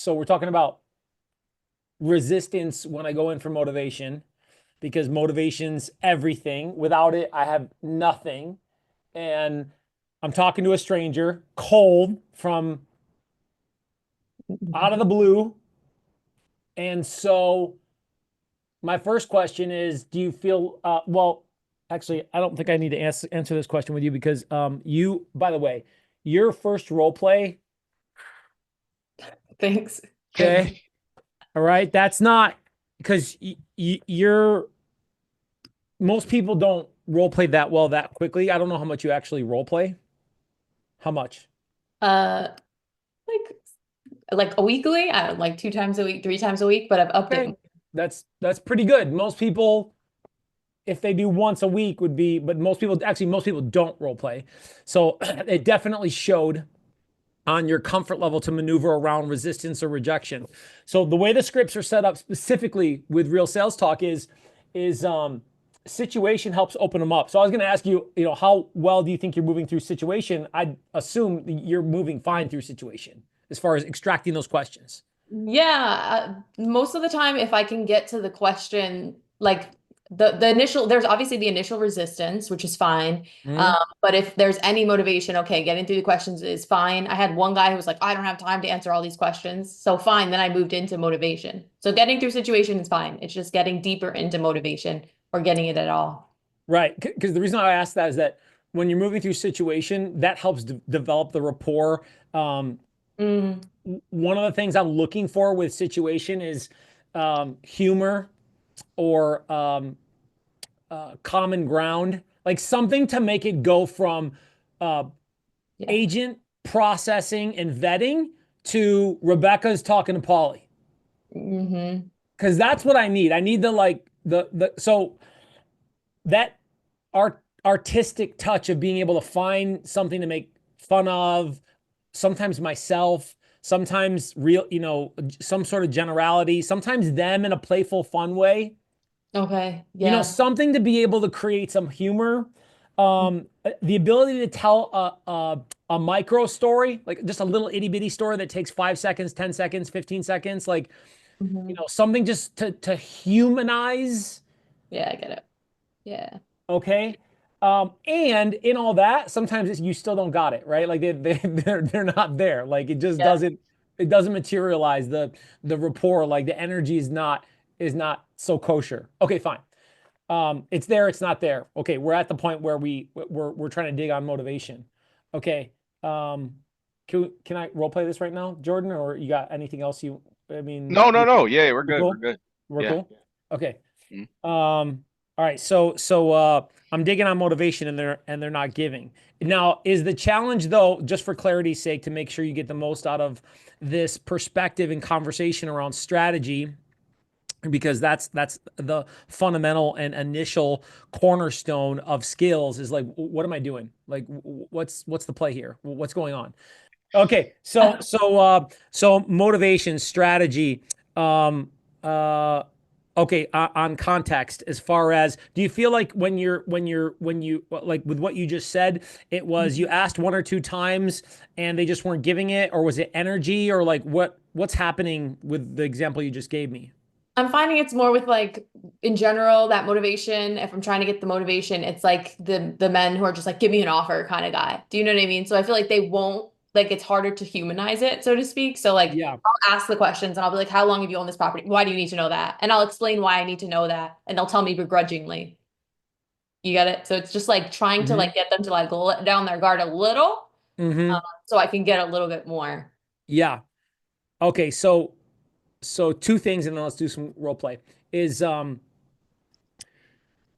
So we're talking about resistance when I go in for motivation, because motivation's everything. Without it, I have nothing. And I'm talking to a stranger, cold from out of the blue. And so my first question is, do you feel, well, actually, I don't think I need to answer this question with you because by the way, your first role play, Thanks. okay? All right. That's not because you're, most people don't role play that well that quickly. I don't know how much you actually role play. How much? Uh, like like a weekly, I don't like 2 times a week, 3 times a week, but I've upped Okay. it. That's pretty good. Most people, if they do once a week, would be, but most people don't role play. So it definitely showed on your comfort level to maneuver around resistance or rejection. So the way the scripts are set up specifically with real sales talk is situation helps open them up. So I was going to ask you, how well do you think you're moving through situation? I'd assume you're moving fine through situation as far as extracting those questions. Yeah, most of the time, if I can get to the question, like the initial, there's obviously the initial resistance, which is fine. Mhm. But if there's any motivation, okay, getting through the questions is fine. I had one guy who was like, I don't have time to answer all these questions. So fine. Then I moved into motivation. So getting through situation is fine. It's just getting deeper into motivation or getting it at all. Right. Because the reason I asked that is that when you're moving through situation, that helps develop the rapport. Um, Mm, One of the things I'm looking for with situation is humor or common ground, like something to make it go from uh, yeah. agent processing and vetting to Rebecca's talking to Pauly. Hmm. Because that's what I need. I need so that artistic touch of being able to find something to make fun of, sometimes myself, sometimes real, some sort of generality, sometimes them in a playful, fun way. Okay. Yeah. Something to be able to create some humor. The ability to tell a micro story, like just a little itty bitty story that takes 5 seconds, 10 seconds, 15 seconds, like, Hmm. something just to humanize. Yeah, I get it. Yeah. Okay. And in all that, sometimes you still don't got it, right? Like they're not there. Like Yeah. it doesn't materialize. The rapport, like the energy is not so kosher. Okay, fine. It's there, it's not there. Okay, we're at the point where we're trying to dig on motivation. Okay. Um, can I role play this right now, Jordan, or you got anything else I mean, No, no, no. Yeah, we're we're good. We're cool? good. We're Yeah. cool? Okay. Mhm. All right, I'm digging on motivation and they're not giving. Now, is the challenge though, just for clarity's sake, to make sure you get the most out of this perspective and conversation around strategy, because that's the fundamental and initial cornerstone of skills is like, what am I doing? Like, what's the play here? What's going on? Okay, so motivation strategy. Um, uh, okay, on context, as far as, do you feel like when you like with what you just said, it was you asked one or two times and they just weren't giving it, or was it energy, or like what's happening with the example you just gave me? I'm finding it's more with like in general that motivation. If I'm trying to get the motivation, it's like the men who are just like, give me an offer kind of guy. Do you know what I mean? So I feel like they won't like it's harder to humanize it, so to speak. So like Yeah. I'll ask the questions and I'll be like, how long have you owned this property? Why do you need to know that? And I'll explain why I need to know that. And they'll tell me begrudgingly. You get it? So it's just like trying to Hmm. like get them to like let down their guard a little, Hmm. so I can get a little bit more. Yeah. Okay. So two things, and then let's do some role play. Is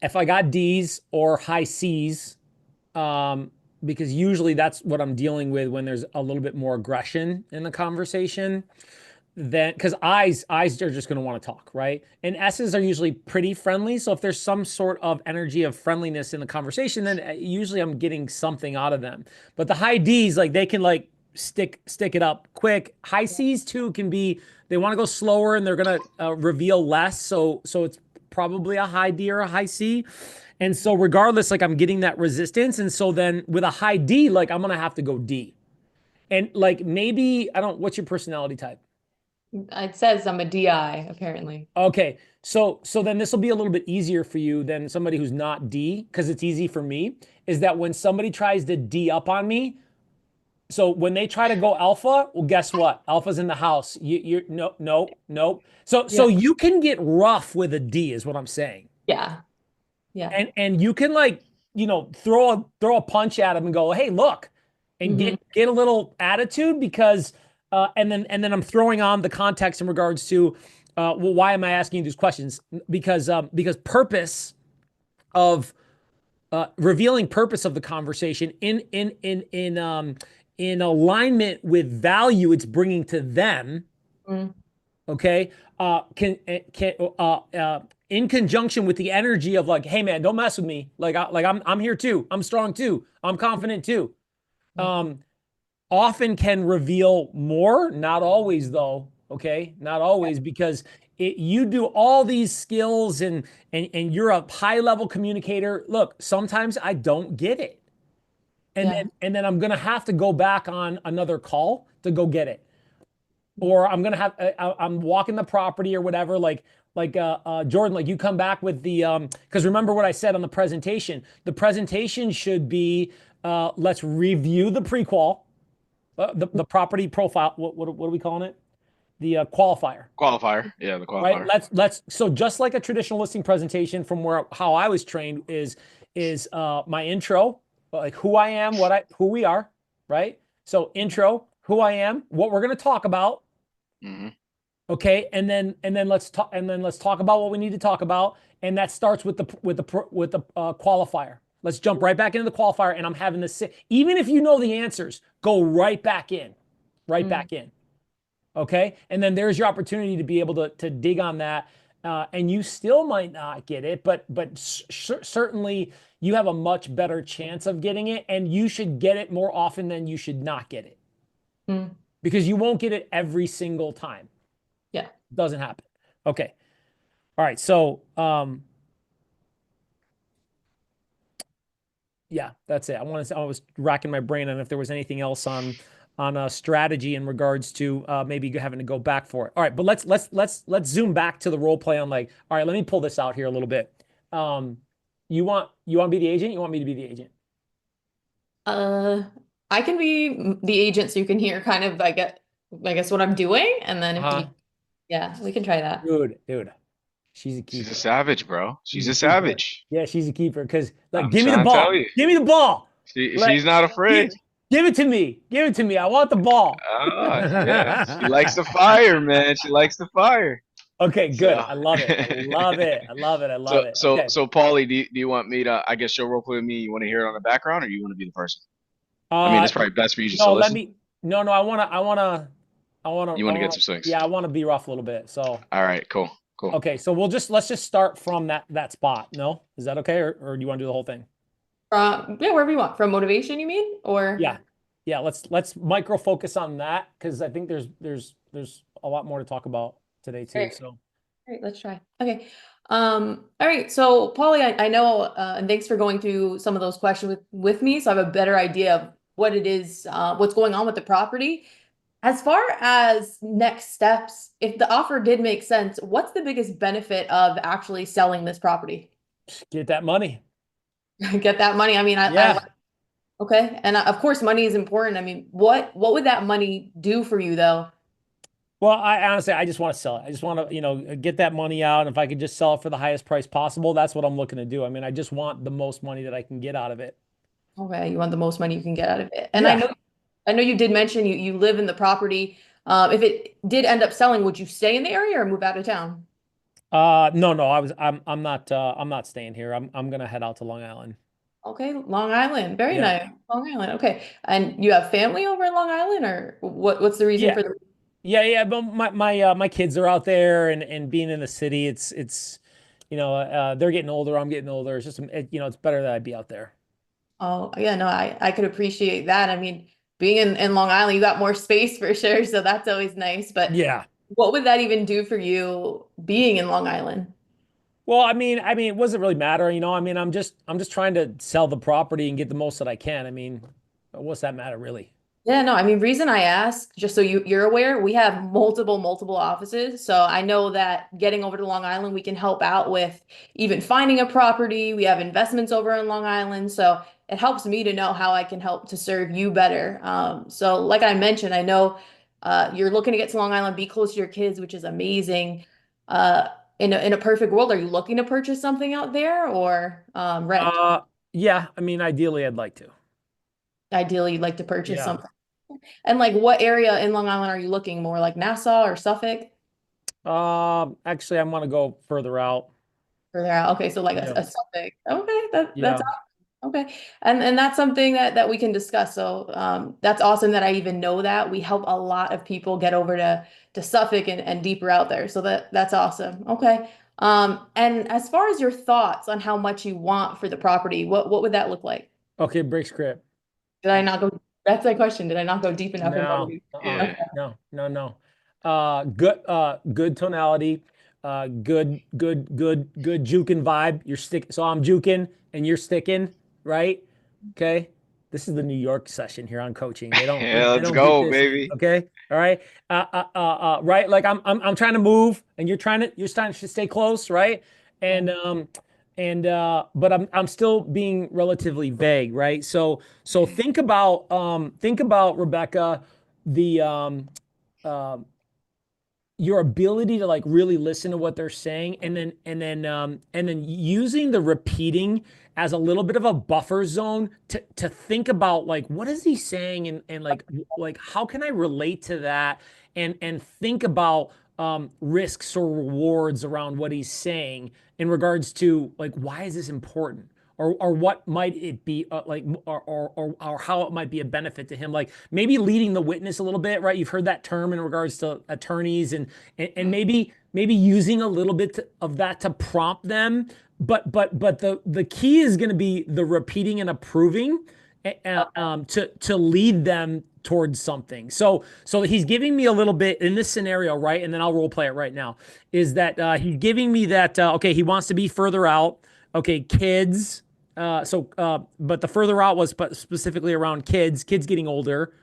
if I got D's or high C's, um, because usually that's what I'm dealing with when there's a little bit more aggression in the conversation. Then, because eyes are just going to want to talk, right? And S's are usually pretty friendly. So if there's some sort of energy of friendliness in the conversation, then usually I'm getting something out of them. But the high D's, like they can like stick it up quick. High C's too can be, they want to go slower and they're going to reveal less. So it's probably a high D or a high C. And so regardless, like I'm getting that resistance. And so then with a high D, like I'm going to have to go D. And like maybe, I don't, what's your personality type? It says I'm a DI, apparently. Okay. So then this will be a little bit easier for you than somebody who's not D, because it's easy for me, is that when somebody tries to D up on me, so when they try to go alpha, well, guess what? Alpha's in the house. You no, no, no. So Yeah. you can get rough with a D, is what I'm saying. Yeah. Yeah. And you can like, throw a punch at them and go, hey, look, and Hmm. get a little attitude because and then I'm throwing on the context in regards to well, why am I asking you these questions? Because purpose of revealing purpose of the conversation in alignment with value it's bringing to them, Mm. okay, can in conjunction with the energy of like, hey man, don't mess with me, I'm here too, I'm strong too, I'm confident too, Yeah. um often can reveal more, not always though, okay, not always, because you do all these skills and you're a high level communicator. Look, sometimes I don't get it, Yeah. and then I'm gonna have to go back on another call to go get it, or I'm gonna have I'm walking the property or whatever, Jordan, like you come back with the because remember what I said on the presentation. The presentation should be let's review the prequal, the property profile. What are we calling it? The qualifier, Qualifier. Yeah, the right? qualifier. Let's so just like a traditional listing presentation from where how I was trained is my intro, like who I am, who we are, right? So intro, who I am, what we're going to talk about, Hmm. okay, and then let's talk about what we need to talk about, and that starts with the qualifier. Let's jump right back into the qualifier, and I'm having this. Even if you know the answers, go right Mm. back in. Okay, and then there's your opportunity to be able to dig on that, and you still might not get it, but certainly you have a much better chance of getting it, and you should get it more often than you should not get it Mm. because you won't get it every single time. Yeah. Doesn't happen. Okay. All right. So, yeah, that's it. I was racking my brain on if there was anything else on a strategy in regards to maybe having to go back for it. All right, but let's zoom back to the role play on like, all right, let me pull this out here a little bit. Um, you want to be the agent? You want me to be the agent? Uh, I can be the agent so you can hear kind of, I guess what I'm doing. And then if Uh-huh. you, yeah, we can try that. Dude, she's a She's a keeper. savage, bro. She's She's a a keeper. savage. Yeah, she's a keeper because like, I'm give me the trying to tell ball. you. Give me the ball. Like, She's not give, afraid. give it to me. Give it to me. I want the ball. Ah, yeah. She likes the fire, man. She likes the fire. Okay, good. So, I love it. I love it. I love it. I love so, it. so, Okay. so, Paulie, do you want me to, I guess, show role play with me? You want to hear it on the background, or you want to be the person? I mean, Uh, it's probably best for you just to no, let listen. me. No, no. You want to get some swings. Yeah, I want to be rough a little bit. So, All right, cool, cool. okay. So let's just start from that spot. No, is that okay, or do you want to do the whole thing? Yeah, wherever you want. From motivation, you mean? Or Yeah, yeah. Let's micro focus on that because I think there's a lot more to talk about today all too. right, So, all right, let's try. Okay. All right. So, Polly, I know, and thanks for going through some of those questions with me. So I have a better idea of what it is, what's going on with the property. As far as next steps, if the offer did make sense, what's the biggest benefit of actually selling this property? get that money. Get that money. I mean, I Yeah. like, okay. And of course, money is important. I mean, what would that money do for you though? Well, I honestly, I just want to sell it. I just want to, get that money out. And if I could just sell it for the highest price possible, that's what I'm looking to do. I mean, I just want the most money that I can get out of it. Okay, you want the most money you can get out of it. And Yeah. I know you did mention you live in the property. If it did end up selling, would you stay in the area or move out of town? No, no, I'm not staying here. I'm gonna head out to Long Island. Okay, Long Island. Very Yeah. nice. Long Island. Okay. And you have family over in Long Island or what's the reason Yeah. for the Yeah. But my kids are out there and being in the city, it's they're getting older, I'm getting older. It's just it's better that I be out there. Oh, yeah, no, I could appreciate that. I mean, being in Long Island, you got more space for sure, so that's always nice. But Yeah. what would that even do for you being in Long Island? Well, I mean, it doesn't really matter, I mean, I'm just trying to sell the property and get the most that I can. I mean, what's that matter really? Yeah, no, I mean, reason I ask, just so you're aware, we have multiple offices. So I know that getting over to Long Island, we can help out with even finding a property. We have investments over in Long Island. So it helps me to know how I can help to serve you better. So like I mentioned, I know you're looking to get to Long Island, be close to your kids, which is amazing. Uh, in a perfect world, are you looking to purchase something out there or rent? Uh, yeah, I mean, ideally, I'd like to. Ideally, you'd like to purchase Yeah. something. And like what area in Long Island are you looking? More like Nassau or Suffolk? Actually, I want to go further out. Further out. Okay, so like Yeah. a Suffolk. Okay, that's Yeah. okay. And that's something that we can discuss. So that's awesome that I even know that. We help a lot of people get over to Suffolk and deeper out there. So that's awesome. Okay. And as far as your thoughts on how much you want for the property, what would that look like? Okay, break script. Did I not go? That's my question. Did I not go deep enough in No, motivation? Yeah. no, no, no. Good tonality. Good juking vibe. You're stick. So I'm juking and you're sticking, right? Okay. This is the New York session here on coaching. They don't, Yeah, they let's don't get go, this here. baby. Okay. All right. Right. Like I'm trying to move and you're trying to stay close, right? Yeah. But I'm still being relatively vague, right? So think about Rebecca, the uh, your ability to like really listen to what they're saying, and then using the repeating as a little bit of a buffer zone to think about like what is he saying, and like how can I relate to that, and think about risks or rewards around what he's saying in regards to like why is this important, or what might it be, like, or how it might be a benefit to him, like maybe leading the witness a little bit, right? You've heard that term in regards to attorneys, and maybe using a little bit of that to prompt them, but the key is going to be the repeating and approving, to lead them towards something. So he's giving me a little bit in this scenario, right? And then I'll role play it right now. Is that he's giving me that, okay, he wants to be further out. Okay, kids. But the further out was specifically around kids getting older.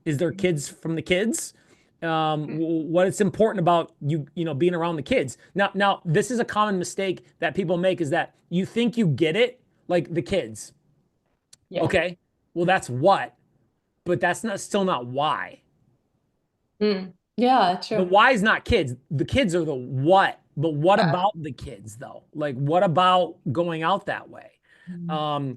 Is there kids from the kids? What it's important about you know, being around the kids. Now, this is a common mistake that people make, is that you think you get it, like the kids. Yeah. Okay, well, that's what, but that's not still not why. Yeah, that's The true. why is not kids. The kids are the what. But what Yeah. about the kids though? Like, what about going out that way? Mhm. Um,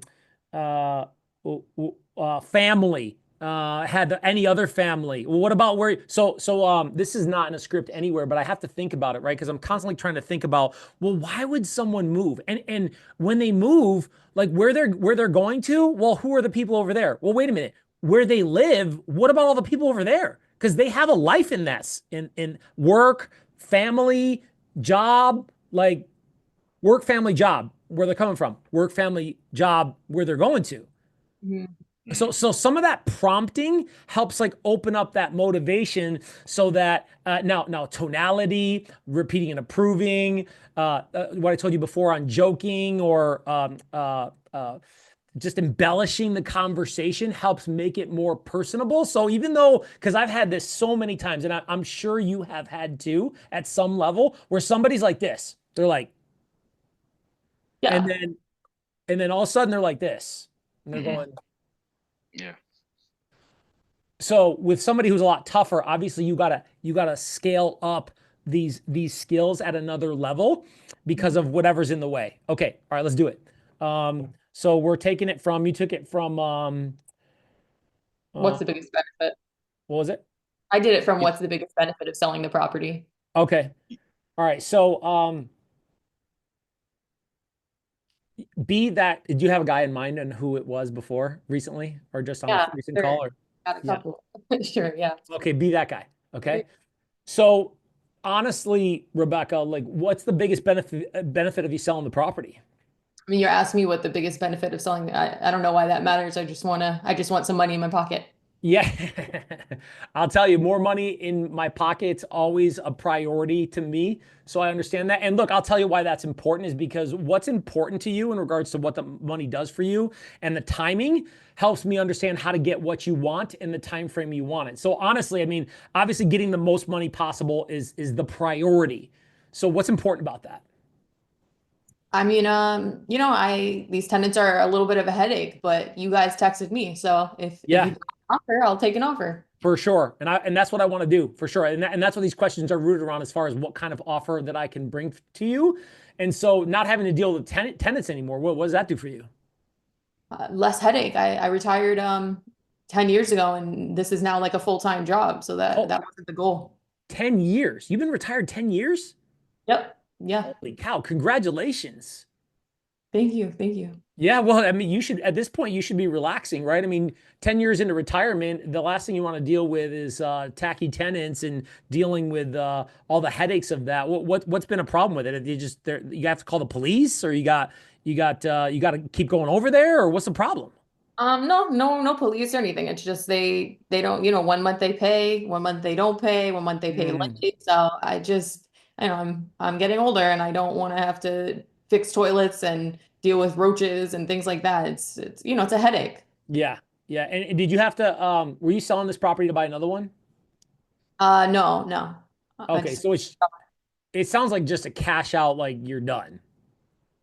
uh, Family. Had any other family? Well, what about where? This is not in a script anywhere, but I have to think about it, right? Because I'm constantly trying to think about, well, why would someone move? And when they move, like where they're going to, well, who are the people over there? Well, wait a minute, where they live, what about all the people over there? Because they have a life in this, in work, family, job, like work, family, job, where they're coming from, work, family, job, where they're going to. Mhm. So some of that prompting helps like open up that motivation, so that now tonality, repeating and approving, what I told you before on joking, or just embellishing the conversation helps make it more personable. So even though, because I've had this so many times, and I'm sure you have had too at some level, where somebody's like this, they're like, and Yeah. then all of a sudden they're like this, and they're Mhm. going. Yeah. So with somebody who's a lot tougher, obviously you gotta scale up these skills at another level because Mhm. of whatever's in the way. Okay, all right, let's do it. So we're taking it from, you took it from, What's uh, the biggest benefit? what was it? I did it from Yeah. what's the biggest benefit of selling the property? Okay, all right. So be that. Did you have a guy in mind and who it was before recently, or just on a Yeah, recent sure. call, or Got a yeah? couple. Sure, yeah. Okay, be that guy. Okay. So honestly, Rebecca, like, what's the biggest benefit of you selling the property? I mean, you're asking me what the biggest benefit of selling. I don't know why that matters. I just want some money in my pocket. Yeah. I'll tell you, more money in my pocket's always a priority to me. So I understand that. And look, I'll tell you why that's important is because what's important to you in regards to what the money does for you and the timing helps me understand how to get what you want in the time frame you want it. So honestly, I mean, obviously getting the most money possible is the priority. So what's important about that? I mean, these tenants are a little bit of a headache, but you guys texted me, so if you Yeah. got an offer, I'll take an offer. For sure. And that's what I want to do for sure. And that's what these questions are rooted around as far as what kind of offer that I can bring to you. And so not having to deal with tenants anymore. What does that do for you? Less headache. I retired 10 years ago, and this is now like a full-time job, so that Oh, that wasn't the goal. 10 years. You've been retired 10 years? Yep. Yeah. Holy cow. Congratulations. Thank you. Thank you. Yeah, well, I mean, you should at this point you should be relaxing, right? I mean, 10 years into retirement, the last thing you want to deal with is tacky tenants and dealing with all the headaches of that. What's been a problem with it? You just you have to call the police, or you got to keep going over there, or what's the problem? No police or anything. It's just they don't, 1 month they pay, 1 month they don't pay, 1 month they pay Mm, late. So I'm getting older and I don't want to have to fix toilets and deal with roaches and things like that. It's a headache. yeah, yeah. And did you have to were you selling this property to buy another one? No, no. I Okay, just so it sounds like just a cash out, like you're done.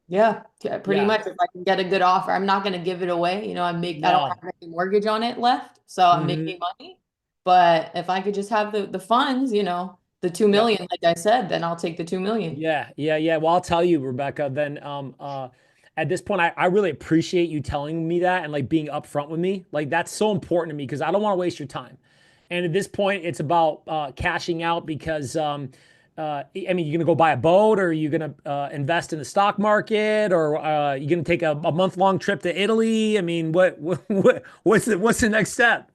yeah, pretty Yeah. much if I can get a good offer. I'm not going to give it away. I don't No. have any mortgage on it left, so I'm Hmm. making money. But if I could just have the funds, the 2 Yep. million, like I said, then I'll take the 2 million. Yeah, yeah, yeah. Well, I'll tell you, Rebecca, then at this point I really appreciate you telling me that and like being upfront with me. Like that's so important to me because I don't want to waste your time. And at this point, it's about cashing out because I mean, you're gonna go buy a boat, or you're gonna invest in the stock market, or you're gonna take a month-long trip to Italy. I mean, what's the next step?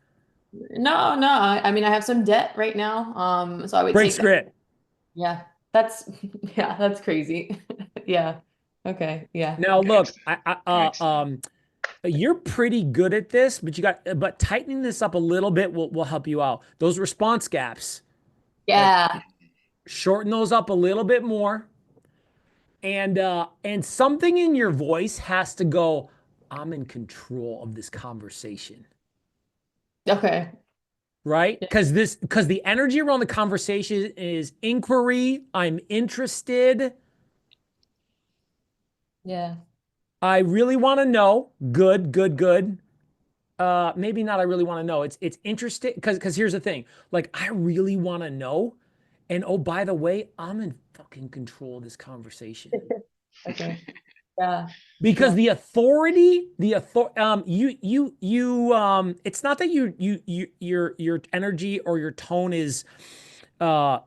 No, no. I mean, I have some debt right now. So I would Great take that. script. Yeah, that's yeah, that's crazy. Yeah. Okay. Yeah. Now, look, Gangster. Gangster. you're pretty good at this, but tightening this up a little bit will help you out. Those response gaps, like Yeah. shorten those up a little bit more, and something in your voice has to go, I'm in control of this conversation, Okay. right? Yeah. Because the energy around the conversation is inquiry. I'm interested. Yeah. I really want to know. Good, good, good. Maybe not. I really want to know. It's interesting because here's the thing. Like, I really want to know. And oh, by the way, I'm in fucking control of this conversation. Okay. Yeah. Because Yeah. it's not that your energy or your tone is uh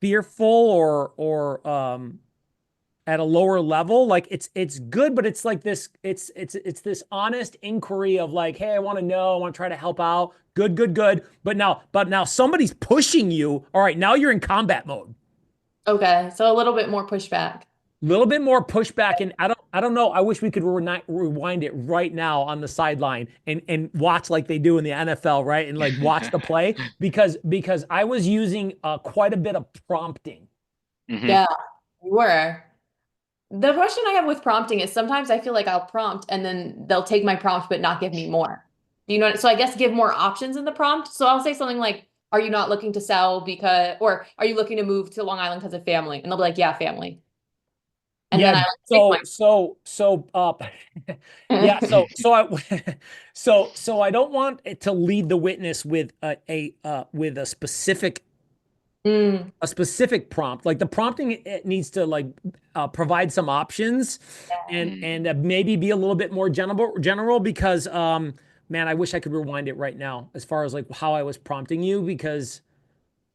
fearful or at a lower level. Like it's good, but it's like this, it's this honest inquiry of like, hey, I want to know, I want to try to help out. Good, good, good. But now somebody's pushing you. All right, now you're in combat mode. Okay. So a little bit more pushback. A little bit more pushback, and I don't know. I wish we could rewind it right now on the sideline and watch like they do in the NFL, right? And like watch the play because I was using quite a bit of prompting. Hmm. Yeah, you were. The question I have with prompting is sometimes I feel like I'll prompt and then they'll take my prompt but not give me more. So I guess give more options in the prompt. So I'll say something like, are you not looking to sell because, or are you looking to move to Long Island because of family? And they'll be like, yeah, family. And then Yeah. I take So yeah. my. So I don't want it to lead the witness with with Mm, a specific prompt. Like the prompting, it needs to like provide some options and maybe be a little bit more general because man, I wish I could rewind it right now as far as like how I was prompting you because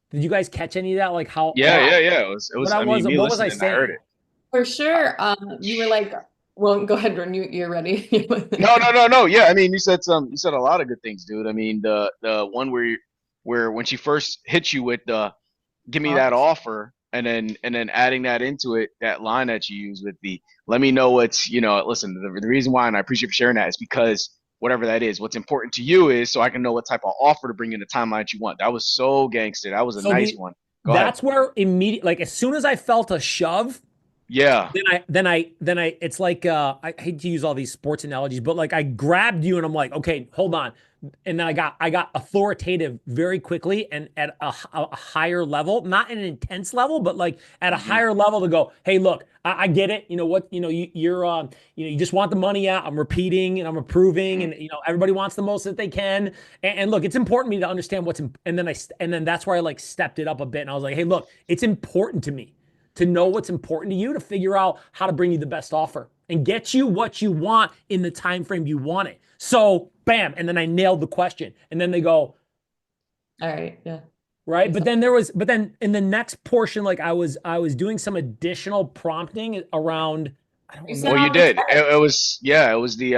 did you guys catch any of that? Like Yeah, how yeah, yeah. It what was. I I mean, was me what was I listening, I heard saying? it. for sure. You were like, well, go ahead, Ron, you're ready. No, no, no, no. Yeah, I mean, you said a lot of good things, dude. I mean, the one where when she first hit you with the give me that offer, and then adding that into it, that line that you use with the let me know what's listen. The reason why, and I appreciate you for sharing that, is because whatever that is. What's important to you is so I can know what type of offer to bring in the timeline that you want. That was so gangster. That was a So nice the one. Go ahead. that's where immediate, like as soon as I felt a shove, Yeah. then I it's like I hate to use all these sports analogies, but like I grabbed you and I'm like, okay, hold on. And then I got authoritative very quickly and at a higher level, not an intense level, but like at a Hmm. higher level to go, hey, look, I get it. You know what, you just want the money out. I'm repeating and I'm approving, Hmm. and everybody wants the most that they can. And look, it's important to me to understand and then that's where I like stepped it up a bit and I was like, hey, look, it's important to me to know what's important to you to figure out how to bring you the best offer and get you what you want in the time frame you want it. So bam, and then I nailed the question. And then they go, All right. Yeah. right? Makes But sense. then in the next portion, like I was doing some additional prompting around, I don't You sent Well, remember. you out the did. chart. It was yeah. It was the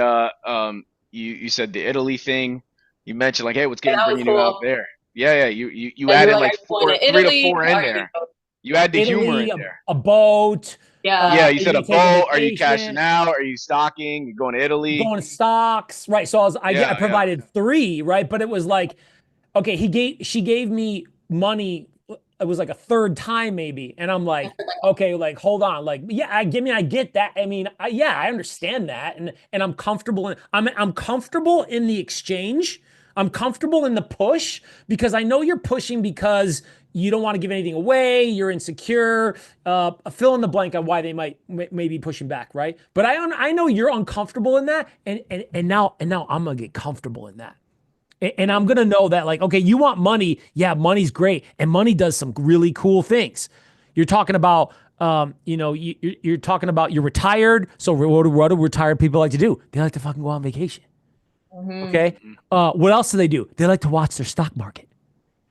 you said the Italy thing. You mentioned like, hey, what's Yeah, getting that was bringing you out cool. there? Yeah, yeah. You Yeah, you were added like, like are you going four, to three to Italy? four How in are you there. gonna go? You add the humor Italy, in a, there. a boat. Yeah. Yeah, Are you you said a gonna take a boat. Are you cashing vacation? out? Are you stocking? You going to Italy? Going to stocks, right? So I Yeah, yeah. provided three, right? But it was like, okay, she gave me money. It was like a third time maybe, and I'm like, okay, like hold on, like yeah, I get that. I mean, yeah, I understand that, and I'm comfortable in I'm comfortable in the exchange. I'm comfortable in the push because I know you're pushing because you don't want to give anything away. You're insecure. Fill in the blank on why they may be pushing back, right? But I know you're uncomfortable in that, and now I'm gonna get comfortable in that. And I'm gonna know that, like, okay, you want money. Yeah, money's great, and money does some really cool things. You're talking about, you're talking about you're retired. So what do retired people like to do? They like to fucking go on vacation. Hmm. Okay. Hmm. What else do they do? They like to watch their stock market.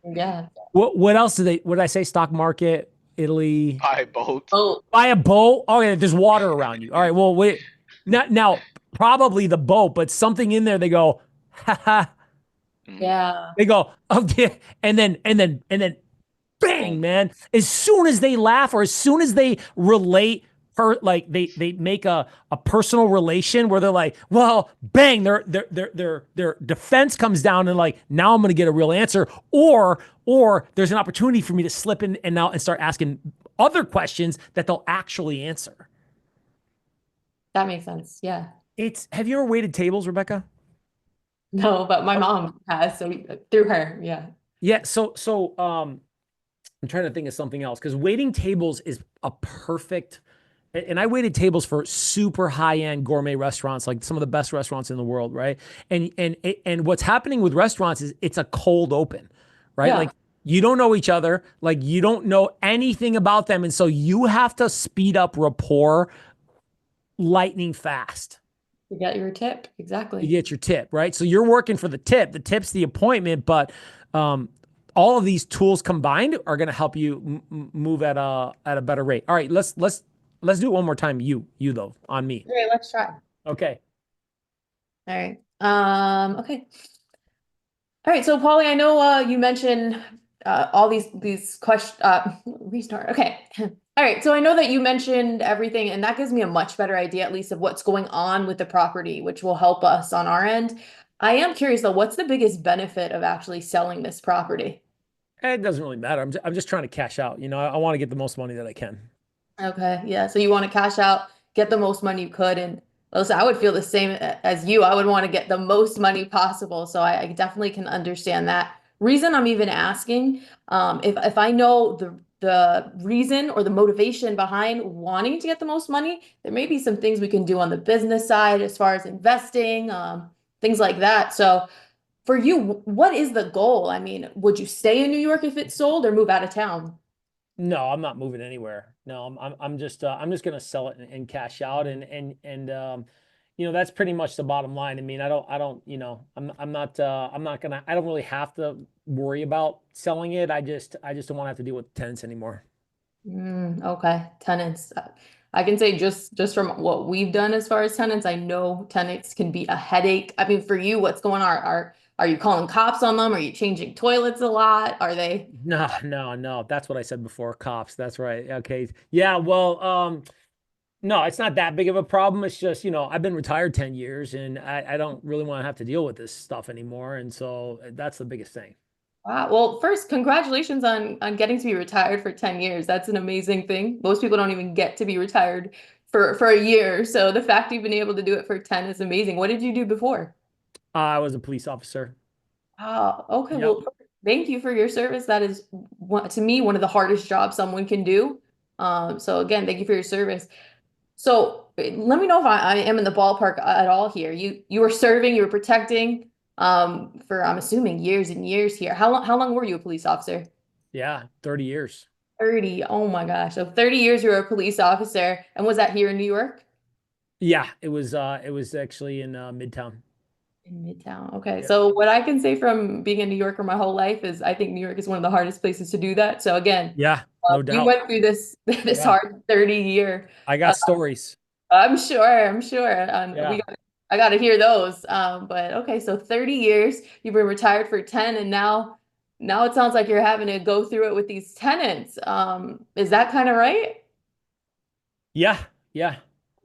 Hmm. Yeah. What else do they? What did I say? Stock market, Italy. Buy a boat. Oh, Buy a boat. Oh yeah, there's water around you. All right. Well, wait. Now probably the boat, but something in there. They go, ha ha. Hmm. yeah. They go, okay, and then bang, Boom. man. As soon as they laugh or as soon as they relate like they make a personal relation where they're like, well, bang, their defense comes down and like, now I'm gonna get a real answer. Or there's an opportunity for me to slip in and start asking other questions that they'll actually answer. That makes sense. Yeah. It's have you ever waited tables, Rebecca? No, but my mom has, so through her. Yeah. Yeah, so I'm trying to think of something else because waiting tables is a perfect. And I waited tables for super high end gourmet restaurants, like some of the best restaurants in the world, right? And what's happening with restaurants is it's a cold open, right? Yeah. Like you don't know each other, like you don't know anything about them, and so you have to speed up rapport lightning fast You get your tip. to Exactly. get your tip, right? So you're working for the tip. The tip's the appointment, but um, all of these tools combined are going to help you move at a better rate. All right, let's do it one more time. You though on me. Okay, let's try. Okay. All right. Okay. All right. So, Paulie, I know you mentioned all these questions. Restart. Okay. All right. So I know that you mentioned everything, and that gives me a much better idea, at least, of what's going on with the property, which will help us on our end. I am curious though, what's the biggest benefit of actually selling this property? It doesn't really matter. I'm just trying to cash out. I want to get the most money that I can. Okay, yeah. So you want to cash out, get the most money you could, and listen, I would feel the same as you. I would want to get the most money possible. So I definitely can understand that. Reason I'm even asking, if I know the reason or the motivation behind wanting to get the most money, there may be some things we can do on the business side as far as investing, things like that. So for you, what is the goal? I mean, would you stay in New York if it's sold or move out of town? No, I'm not moving anywhere. No, I'm just gonna sell it and cash out and that's pretty much the bottom line. I mean, I don't I'm not gonna I don't really have to worry about selling it. I just don't want to have to deal with tenants anymore. Okay, tenants. I can say just from what we've done as far as tenants, I know tenants can be a headache. I mean, for you, what's going on? Are you calling cops on them? Are you changing toilets a lot? Are they? No, no, no. That's what I said before. Cops. That's right. Okay. Yeah. Well, No, it's not that big of a problem. It's just, I've been retired 10 years and I don't really want to have to deal with this stuff anymore. And so that's the biggest thing. Wow. Well, first, congratulations on getting to be retired for 10 years. That's an amazing thing. Most people don't even get to be retired for a year. So the fact you've been able to do it for 10 is amazing. What did you do before? I was a police officer. Oh, okay. Yep. Well, thank you for your service. That is to me one of the hardest jobs someone can do. So again, thank you for your service. So let me know if I am in the ballpark at all here. You were serving, you were protecting, for I'm assuming years and years here. How long were you a police officer? Yeah. 30 years. 30. Oh my gosh. So 30 years you were a police officer. And was that here in New York? Yeah. It was actually in Midtown. In Midtown. Okay. Yeah. So what I can say from being a New Yorker my whole life is I think New York is one of the hardest places to do that. So again, Yeah. No you doubt. went through this this Yeah. hard 30 year. I Uh, got stories. I'm sure. Yeah. I got to hear those. But okay, so 30 years, you've been retired for 10, and now it sounds like you're having to go through it with these tenants. Is that kind of right? Yeah. Yeah.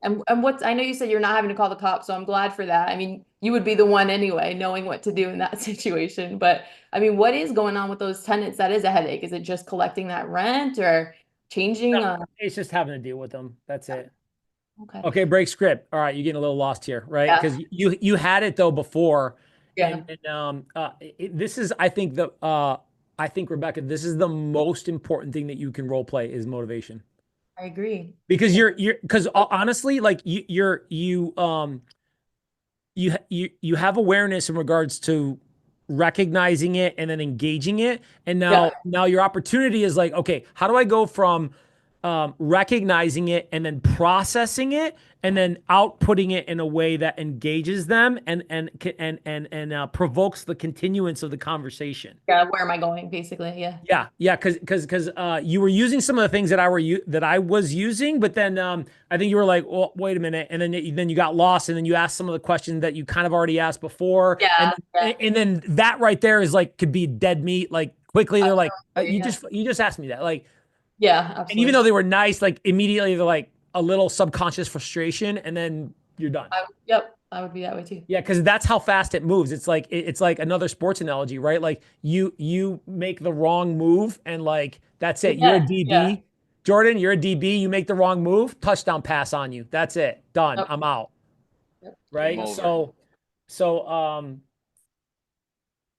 And what's I know you said you're not having to call the cops, so I'm glad for that. I mean, you would be the one anyway, knowing what to do in that situation. But I mean, what is going on with those tenants? That is a headache. Is it just collecting that rent or No, changing? it's just having to deal with them. That's it. Okay. Okay, break script. All right, you're getting a little lost here, right? Yeah. Because you had it though before, Yeah. this is I think Rebecca, this is the most important thing that you can role play is motivation. I agree. Because because honestly, like you have awareness in regards to recognizing it and then engaging it, and Yeah. now your opportunity is like, okay, how do I go from recognizing it and then processing it and then outputting it in a way that engages them and provokes the continuance of the conversation. Yeah. Where am I going? Basically. Yeah. Yeah, because you were using some of the things that I was using, but then I think you were like, well, wait a minute, and then you got lost, and then you asked some of the questions that you kind of already asked before, Yeah. Yeah. and then that right there is like could be dead meat. Like quickly, they're like, Absolutely, yeah. you just asked me that, like, Yeah. and even though Absolutely. they were nice, like immediately they're like a little subconscious frustration, and then you're done. Yep. I would be that way too. Yeah, because that's how fast it moves. It's like it's like another sports analogy, right? Like you make the wrong move and like that's it. You're a Yeah. Yeah. DB. Jordan, you're a DB, you make the wrong move, touchdown pass on you. That's it. Done. Yep. I'm out. Yep. Game Right? over. So All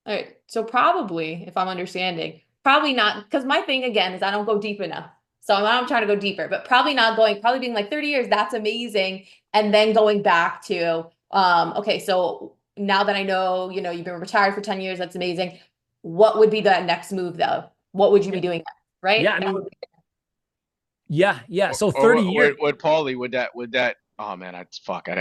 right. So probably, if I'm understanding, probably not, because my thing again is I don't go deep enough. So now I'm trying to go deeper, but probably being like 30 years, that's amazing. And then going back to, okay, so now that I know, you've been retired for 10 years, that's amazing. What would be the next move though? What would you be doing next? Right? yeah, I That mean, would be, yeah. So Or 30 years. would Paulie would that oh man, I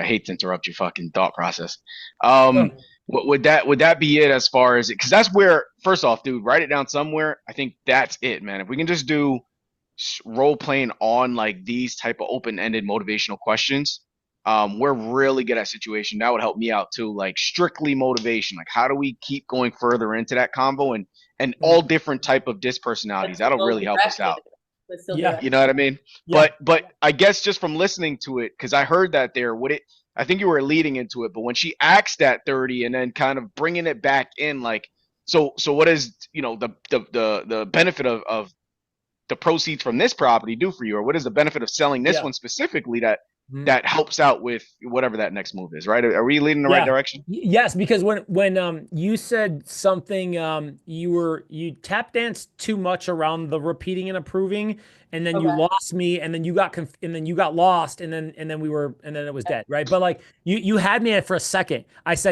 hate to interrupt your fucking thought process. Sure. Would that be it as far as it? Because that's where first off, dude, write it down somewhere. I think that's it, man. If we can just do role playing on like these type of open ended motivational questions, we're really good at situation. That would help me out too. Like strictly motivation. Like how do we keep going further into that combo and all different type of dispersonalities? but That'll still really help us directed, out. but still Yeah. You directed. know what I mean? Yeah. But I guess just from listening to it, because I heard that there, would it? I think you were leading into it, but when she asked that 30 and then kind of bringing it back in, like, so what is the benefit of the proceeds from this property do for you, or what is the benefit of selling this Yeah. one specifically that Mhm. that helps out with whatever that next move is, right? Are we leading in the right Yeah. direction? Yes, because when you said something, you tap danced too much around the repeating and approving, and then you Okay. lost me, and then and then you got lost, and then it was dead, right? But like you had me for a second.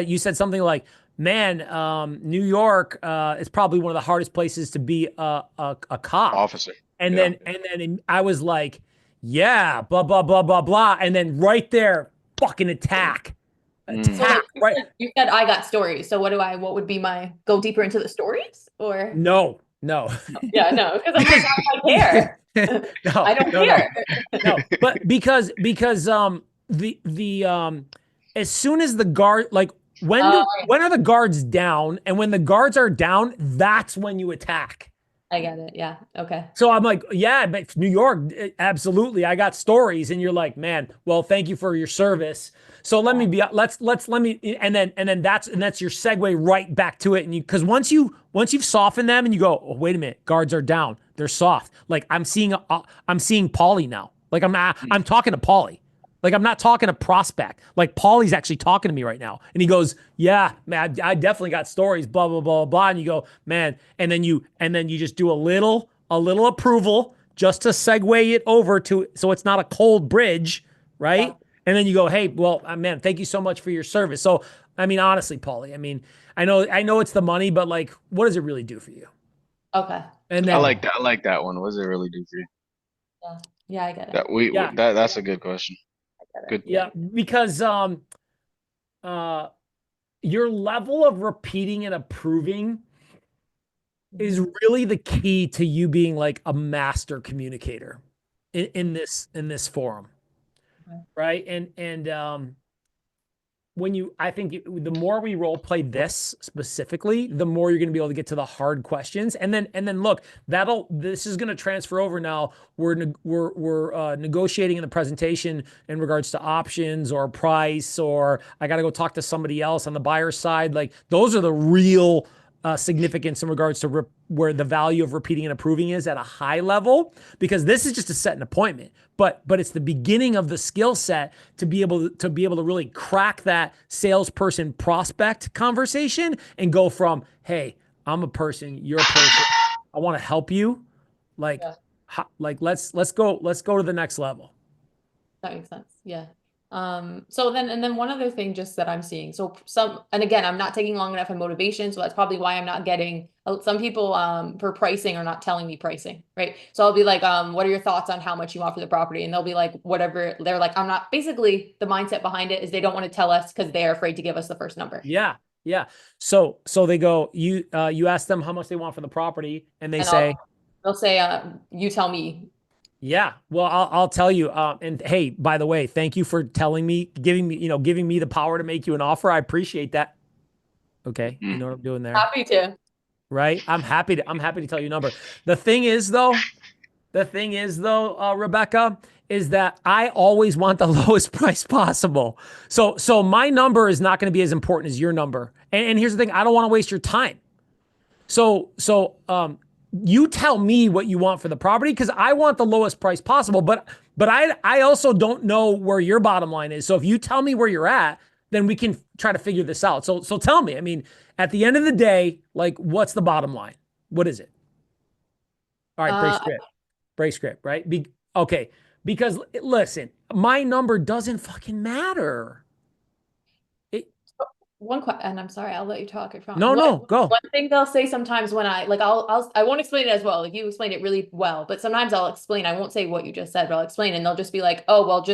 You said something like, "Man, New York is probably one of the hardest places to be a cop," Officer. and Yeah. then I was like, "Yeah, blah blah blah blah blah," and then right there, fucking attack. Mm. So like Attack, right? you said I got stories. So what would be my go deeper into the stories or No, no, yeah, no, because I'm like, because I don't care. no, I don't no, no, care. no. But because the as soon as the guard like Uh, when are the guards down, and when the guards are down, that's when you attack. I get it. Yeah. Okay. So I'm like, yeah, but New York, absolutely. I got stories. And you're like, man, well, thank you for your service. So let me Yeah. be, let me, and then that's your segue right back to it. And cause once you've softened them and you go, oh, wait a minute, guards are down. They're soft. Like I'm seeing Pauly now. Like I'm talking to Pauly. Like I'm not talking to prospect. Like Paulie's actually talking to me right now. And he goes, yeah, man, I definitely got stories, blah, blah, blah, blah. And you go, man, and then you just do a little approval just to segue it over to so it's not a cold bridge, Yeah. right? And then you go, hey, well, man, thank you so much for your service. So, I mean, honestly, Paulie, I mean, I know it's the money, but like, what does it really do for you? Okay. And I Yeah. then, like that. I like that one. What does it really do for you? Yeah. Yeah. I get it. That we yeah, that's a good question. I get it. Good. Yeah. yeah, because uh your level of repeating and approving is Mhm. really the key to you being like a master communicator in this forum, Okay. right? And when I think the more we role play this specifically, the more you're going to be able to get to the hard questions. And then look, this is going to transfer over now. We're negotiating in the presentation in regards to options or price, or I got to go talk to somebody else on the buyer side. Like those are the real significance in regards to where the value of repeating and approving is at a high level, because this is just to set an appointment, but it's the beginning of the skill set to be able to really crack that salesperson prospect conversation and go from, hey, I'm a person, you're a person, I want to help you, like Yeah. like let's go to the next level. That makes sense. Yeah. So then, and then one other thing just that I'm seeing. So and again, I'm not taking long enough in motivation. So that's probably why I'm not getting some people, for pricing are not telling me pricing, right? So I'll be like, what are your thoughts on how much you want for the property? And they'll be like, whatever. They're like, I'm not, basically the mindset behind it is they don't want to tell us because they're afraid to give us the first number. Yeah, yeah. So they go, you ask them how much they want for the property, and they And say, they'll say, you tell me. yeah, well, I'll tell you. And hey, by the way, thank you for telling me, giving me the power to make you an offer. I appreciate that. Okay, you Mm. know what I'm doing there, Happy to. right? I'm happy to tell you a number. The thing is though, Rebecca, is that I always want the lowest price possible. So my number is not going to be as important as your number. And here's the thing: I don't want to waste your time. So you tell me what you want for the property because I want the lowest price possible, but I also don't know where your bottom line is. So if you tell me where you're at, then we can try to figure this out. So tell me. I mean, at the end of the day, like what's the bottom line? What is it? All right, break Uh, script. Break script, right? Okay, because listen, my number doesn't fucking matter. It, and I'm sorry, I'll let you talk. I promise. no, no, go. One thing they'll say sometimes when I won't explain it as well. Like you explained it really well, but sometimes I'll explain. I won't say what you just said, but I'll explain, and they'll just be like, "Oh, well,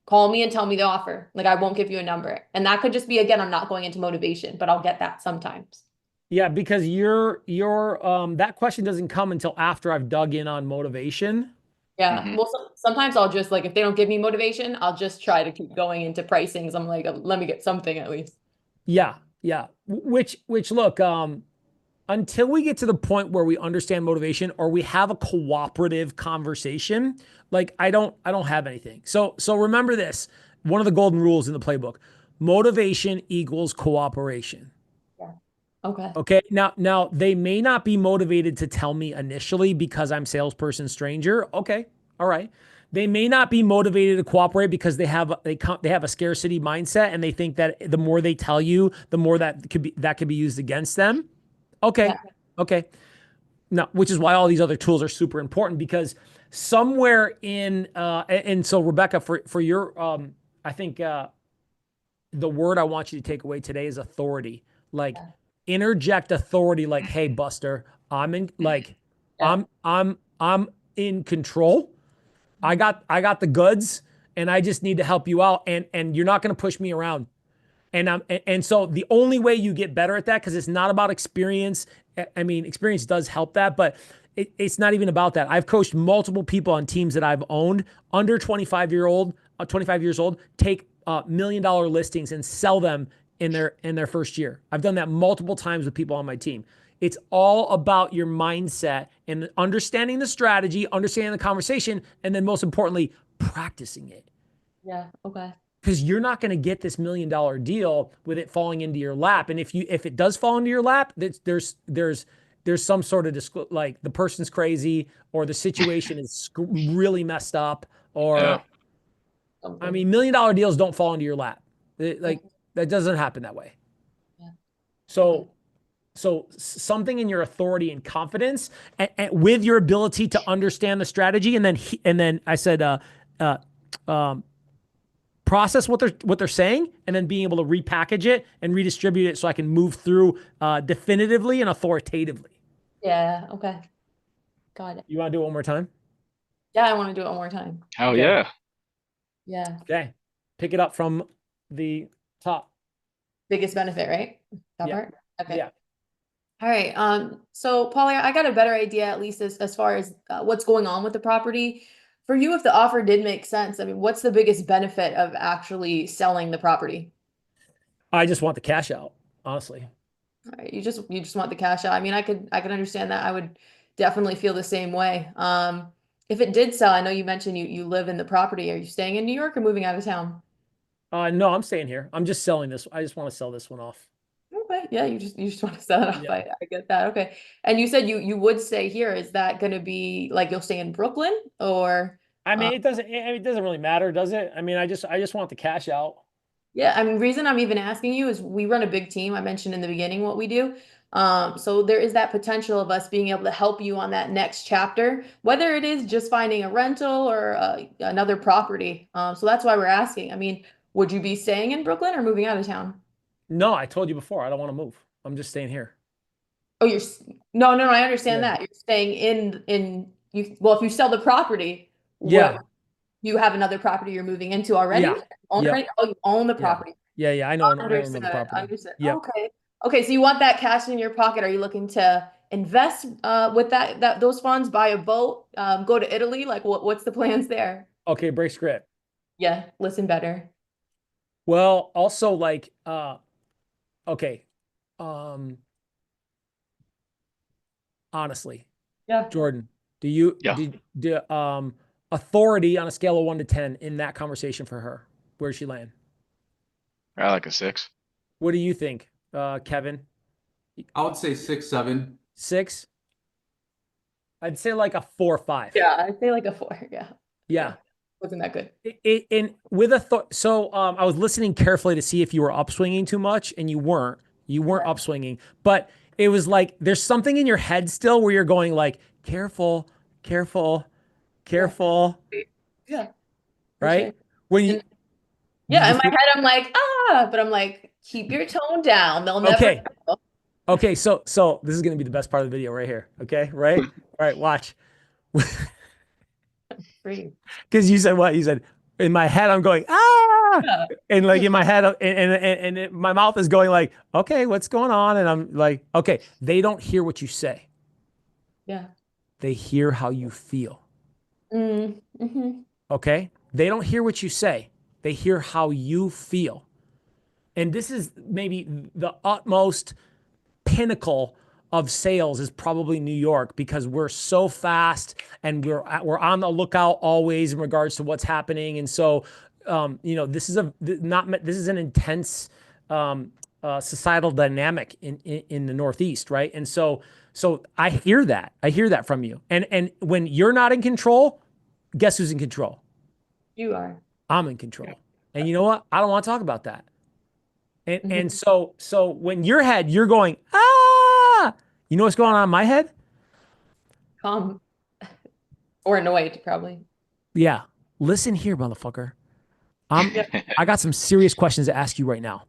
call me and tell me the offer." Like I won't give you a number, and that could just be again, I'm not going into motivation, but I'll get that sometimes. Yeah, because that question doesn't come until after I've dug in on motivation. Yeah. Hmm. Well, sometimes I'll just like if they don't give me motivation, I'll just try to keep going into pricings. I'm like, let me get something at least. Yeah, yeah. Which look, until we get to the point where we understand motivation or we have a cooperative conversation, like I don't have anything. So remember this. One of the golden rules in the playbook: motivation equals cooperation. Yeah. Okay. Okay. Now they may not be motivated to tell me initially because I'm salesperson stranger. Okay. All right. They may not be motivated to cooperate because they have a scarcity mindset and they think that the more they tell you, the more that could be used against them. Yeah. Okay. Okay. Now, which is why all these other tools are super important because somewhere and so Rebecca, for your I think the word I want you to take away today is authority. Like Yeah. interject authority like, hey, Buster, I'm in like Yeah. I'm in control. I got the goods and I just need to help you out. And you're not gonna push me around. And so the only way you get better at that, because it's not about experience. I mean, experience does help that, but it's not even about that. I've coached multiple people on teams that I've owned under 25 years old, take $1 million listings and sell them in their first year. I've done that multiple times with people on my team. It's all about your mindset and understanding the strategy, understanding the conversation, and then most importantly, practicing it. Yeah. Okay. Because you're not going to get this $1 million deal with it falling into your lap. And if it does fall into your lap, there's some sort of like the person's crazy or the situation is really messed up, or Yeah. I mean, $1 million deals don't fall into your lap. Like that doesn't happen that way. Yeah. So something in your authority and confidence, and with your ability to understand the strategy, and then I said, um, process what they're saying, and then being able to repackage it and redistribute it so I can move through definitively and authoritatively. Yeah. Okay. Got it. You want to do it one more time? Yeah, I want to do it one more time. Hell Okay. yeah. Yeah. Okay. Pick it up from the top. Biggest benefit, right? That Yeah. part? Okay. Yeah. All right. So Pauly, I got a better idea, at least as far as what's going on with the property. For you, if the offer did make sense, I mean, what's the biggest benefit of actually selling the property? I just want the cash out, honestly. All right. You just want the cash out. I mean, I could understand that. I would definitely feel the same way. If it did sell, I know you mentioned you live in the property. Are you staying in New York or moving out of town? No, I'm staying here. I'm just selling this. I just want to sell this one off. Okay. Yeah, you just want to sell it off. Yeah. I get that. Okay. And you said you would stay here. Is that going to be like you'll stay in Brooklyn or I mean, it doesn't really matter, does it? I mean, I just want the cash out. yeah, I mean, reason I'm even asking you is we run a big team. I mentioned in the beginning what we do. So there is that potential of us being able to help you on that next chapter, whether it is just finding a rental or another property. So that's why we're asking. I mean, would you be staying in Brooklyn or moving out of town? No, I told you before, I don't want to move. I'm just staying here. Oh, no, I understand Yeah. that. You're staying in you well, if you sell the property, Yeah. what you have another property you're moving into already? Yeah. Own it Yep. already? Oh, you own the Yeah. property. Yeah. I know another Understood. property. Understood. Yep. Okay. Okay. So you want that cash in your pocket? Are you looking to invest with that those funds, buy a boat, go to Italy? Like what's the plans there? Okay, break script. Yeah, listen better. Well, also like okay. Um Honestly, Yeah. Jordan, Yeah. do authority on a scale of 1 to 10 in that conversation for her? Where's she land? I like a 6. What do you think, Kevin? I would say 6, 7. 6? I'd say like a 4 or 5. Yeah, I'd say like a 4. Yeah. Yeah. Wasn't that good? In with a thought, so I was listening carefully to see if you were upswinging too much, and you weren't. You weren't upswinging, but it was like there's something in your head still where you're going like, careful, careful, careful, Yeah. For right? sure. When you And yeah, you in my feel- head I'm like, but I'm like, keep your tone down. They'll never okay, know. okay, so this is gonna be the best part of the video right here. Okay, right? All right, watch. Free. Because you said what? You said in my head I'm going Yeah. and like in my head my mouth is going like, okay, what's going on? And I'm like, okay, they don't hear what you say. Yeah. They hear how you feel. Mm-hmm. Okay? They don't hear what you say. They hear how you feel. And this is maybe the utmost pinnacle of sales is probably New York, because we're so fast and we're on the lookout always in regards to what's happening. And so, this is this is an intense societal dynamic in the Northeast, right? And so I hear that from you. And when you're not in control, guess who's in control? You are. I'm in control. And you know what? I don't want to talk about that. And Mhm. so when your head, you're going, you know what's going on in my head? Calm or annoyed, probably. Yeah. Listen here, motherfucker. I got some serious questions to ask you right now.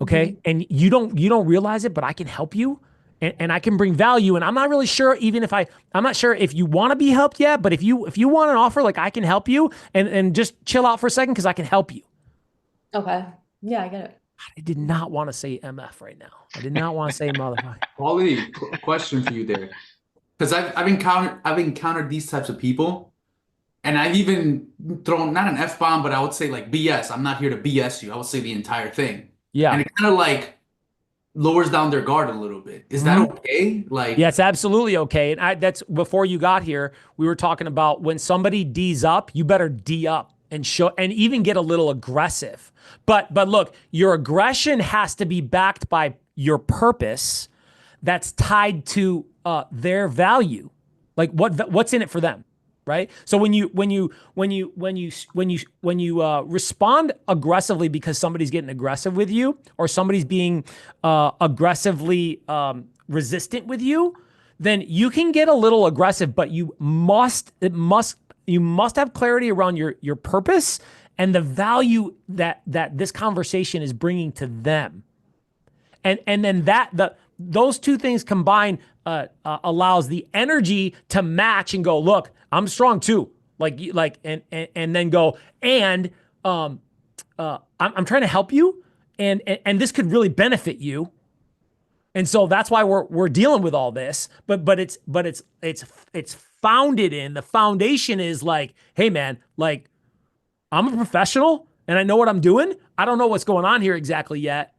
Okay. Mhm. And you don't realize it, but I can help you and I can bring value. And I'm not really sure, even if I'm not sure if you want to be helped yet, but if you want an offer, like I can help you and just chill out for a second, because I can help you. Okay. Yeah, I get it. I did not want to say MF right now. I did not want to say motherfucker. Pauly, question for you there. Because I've encountered these types of people, and I've even thrown not an F-bomb, but I would say like BS. I'm not here to BS you. I would say the entire thing. Yeah. And it kind of like lowers down their guard a little bit. Is that okay? Like, yeah, it's absolutely okay. And that's before you got here, we were talking about when somebody D's up, you better D up and show and even get a little aggressive. But look, your aggression has to be backed by your purpose that's tied to their value. Like what's in it for them, right? So when you respond aggressively because somebody's getting aggressive with you or somebody's being aggressively resistant with you, then you can get a little aggressive, but you must have clarity around your purpose and the value that this conversation is bringing to them. And then those two things combined allows the energy to match and go, look, I'm strong too. And then go, and I'm trying to help you, and this could really benefit you. And so that's why we're dealing with all this. But it's founded in the foundation is like, hey man, like I'm a professional and I know what I'm doing. I don't know what's going on here exactly yet.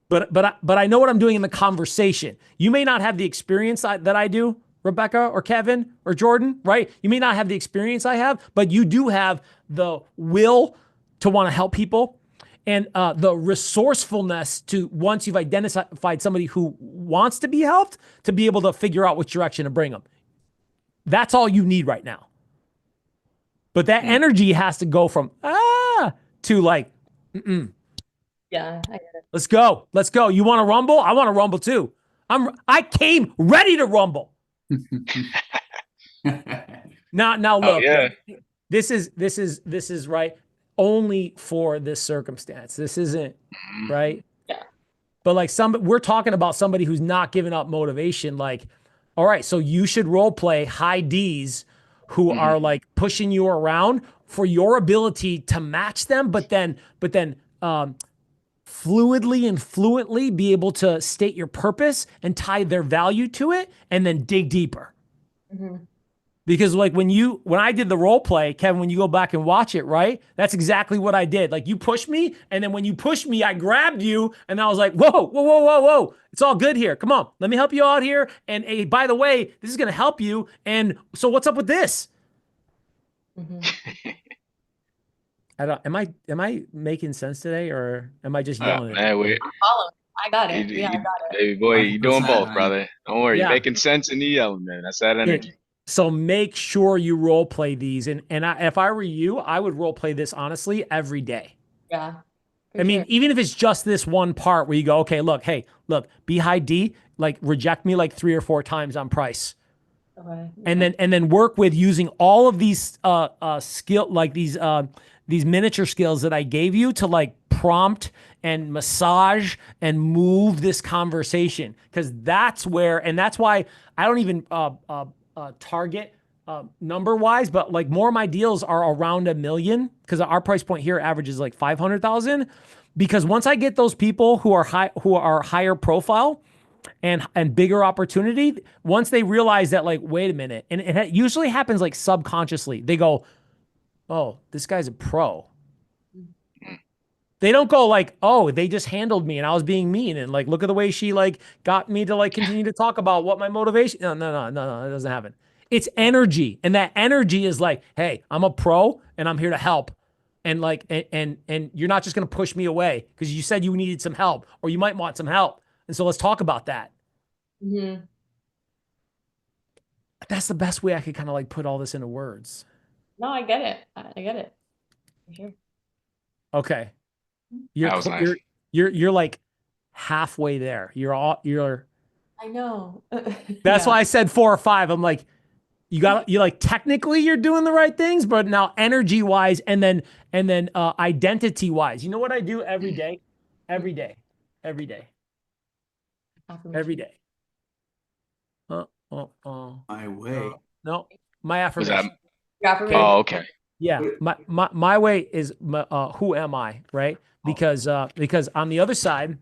But I know what I'm doing in the conversation. You may not have the experience that I do, Rebecca or Kevin or Jordan, right? You may not have the experience I have, but you do have the will to want to help people and the resourcefulness to, once you've identified somebody who wants to be helped, to be able to figure out which direction to bring them. That's all you need right now. But that energy has to go from to like, Yeah, I get it. Let's go. Let's go. You want to rumble? I want to rumble too. I came ready to rumble. Now look, this is right only for this circumstance. This isn't right. Yeah. But like we're talking about somebody who's not giving up motivation. Like, all right, so you should role play high D's who are like pushing you around for your ability to match them, but then fluidly and fluently be able to state your purpose and tie their value to it and then dig deeper. Because like when I did the role play, Kevin, when you go back and watch it, right? That's exactly what I did. Like you pushed me, and then when you pushed me, I grabbed you and I was like, whoa. It's all good here. Come on, let me help you out here. And hey, by the way, this is going to help you. And so what's up with this? Am I making sense today, or am I just yelling? Man, I got it. Yeah, I got it. Baby boy, you're doing 100%, both, man. brother. Don't worry, Yeah. you're making sense in the yelling, man. That's that energy. So make sure you role play these, and if I were you, I would role play this honestly every day. Yeah. I mean, even if it's just this one part where you go, okay, look, be high D, like reject me like 3 or 4 times on price. Okay. And then work with using all of these skill, like these miniature skills that I gave you to like prompt and massage and move this conversation. Because that's why I don't even target number wise, but like more of my deals are around $1 million, because our price point here averages like 500,000. Because once I get those people who are higher profile and bigger opportunity, once they realize that, like, wait a minute, and it usually happens like subconsciously, they go, oh, this guy's a pro. They don't go like, oh, they just handled me and I was being mean, and like, look at the way she like got me to like continue to talk about what my motivation. No, it doesn't happen. It's energy, and that energy is like, hey, I'm a pro and I'm here to help. And like, and you're not just going to push me away because you said you needed some help, or you might want some help. And so let's talk about that. That's the best way I could kind of like put all this into words. No, I get it. I get it. For sure. Okay. That was nice. You're like halfway there. I know. That's why I said 4 or 5. I'm like, you like technically you're doing the right things, but now energy wise and then identity wise. You know what I do every day? Every day. My way. No, my affirmation. Oh, okay. Yeah, my way is who am I, right? Because on the other side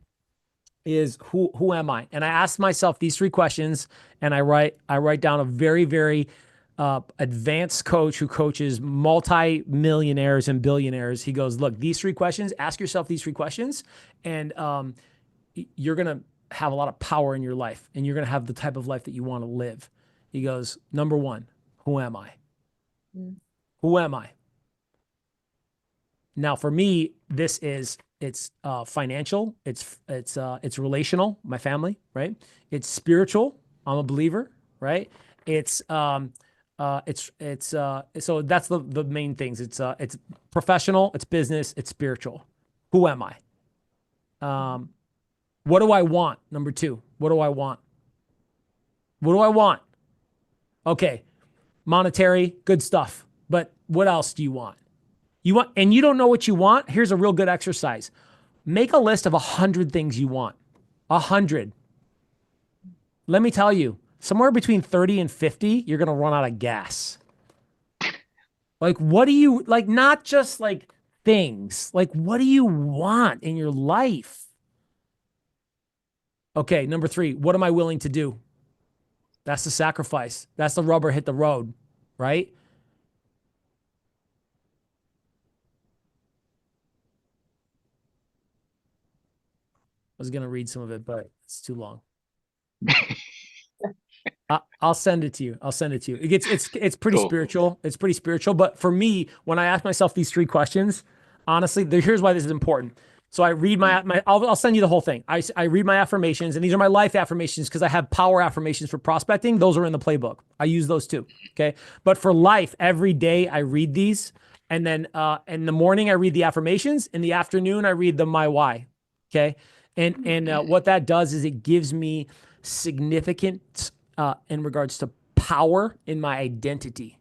is who am I? And I ask myself these 3 questions, and I write down a very, very advanced coach who coaches multi-millionaires and billionaires. He goes, look, these 3 questions, ask yourself these 3 questions, and you're going to have a lot of power in your life, and you're going to have the type of life that you want to live. He goes, number one, who am I? Who am I? Now, for me, it's financial, it's relational, my family, right? It's spiritual. I'm a believer, right? So that's the main things. It's professional, it's business, it's spiritual. Who am I? What do I want? Number two, what do I want? What do I want? Okay, monetary, good stuff. But what else do you want? And you don't know what you want? Here's a real good exercise. Make a list of 100 things you want. 100. Let me tell you, somewhere between 30 and 50, you're going to run out of gas. Like, what do you, like, not just like things, like, what do you want in your life? Okay, number three, what am I willing to do? That's the sacrifice. That's the rubber hit the road, right? I was going to read some of it, but it's too long. I'll send it to you. I'll send it to you. It's pretty Cool. spiritual. It's pretty spiritual. But for me, when I ask myself these three questions, honestly, here's why this is important. So I read I'll send you the whole thing. I read my affirmations, and these are my life affirmations because I have power affirmations for prospecting. Those are in the playbook. I use those too. Okay. But for life, every day I read these. And then in the morning, I read the affirmations. In the afternoon, I read the my why. Okay. And what that does is it gives me significant in regards to power in my identity.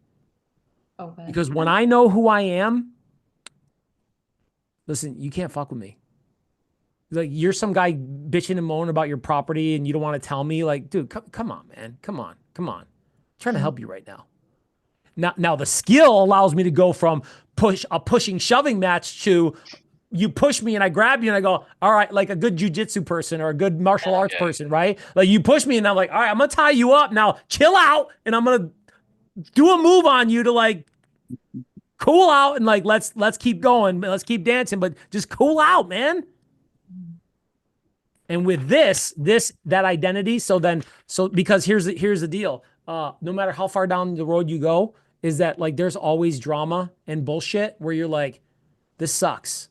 Okay. Because when I know who I am, listen, you can't fuck with me. Like, you're some guy bitching and moaning about your property and you don't want to tell me, like, dude, come on, man. Come on. I'm trying to help you right now. Now the skill allows me to go from pushing shoving match to you push me and I grab you and I go, all right, like a good jujitsu person or a good martial arts person, right? Like, you push me and I'm like, all right, I'm gonna tie you up now, chill out, and I'm gonna do a move on you to like cool out and like let's keep going, let's keep dancing, but just cool out, man. And with that identity, so because here's the deal, no matter how far down the road you go, is that like there's always drama and bullshit where you're like, this sucks.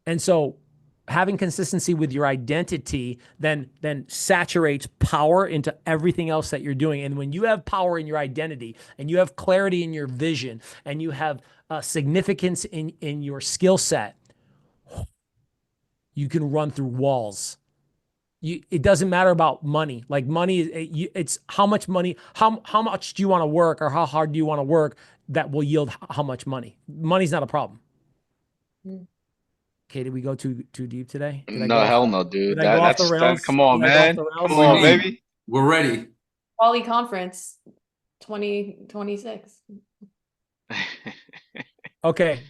And so having consistency with your identity then saturates power into everything else that you're doing. And when you have power in your identity and you have clarity in your vision and you have significance in your skill set, you can run through walls. It doesn't matter about money. Like, money, it's how much money, how much do you want to work, or how hard do you want to work that will yield how much money. Money's not a problem. Okay, did we go too deep today? No, hell no, dude. Did I go off the That's rails? come on, Did I go off man. the rails? Come on, baby. We're ready. Pauly Conference 2026. Okay.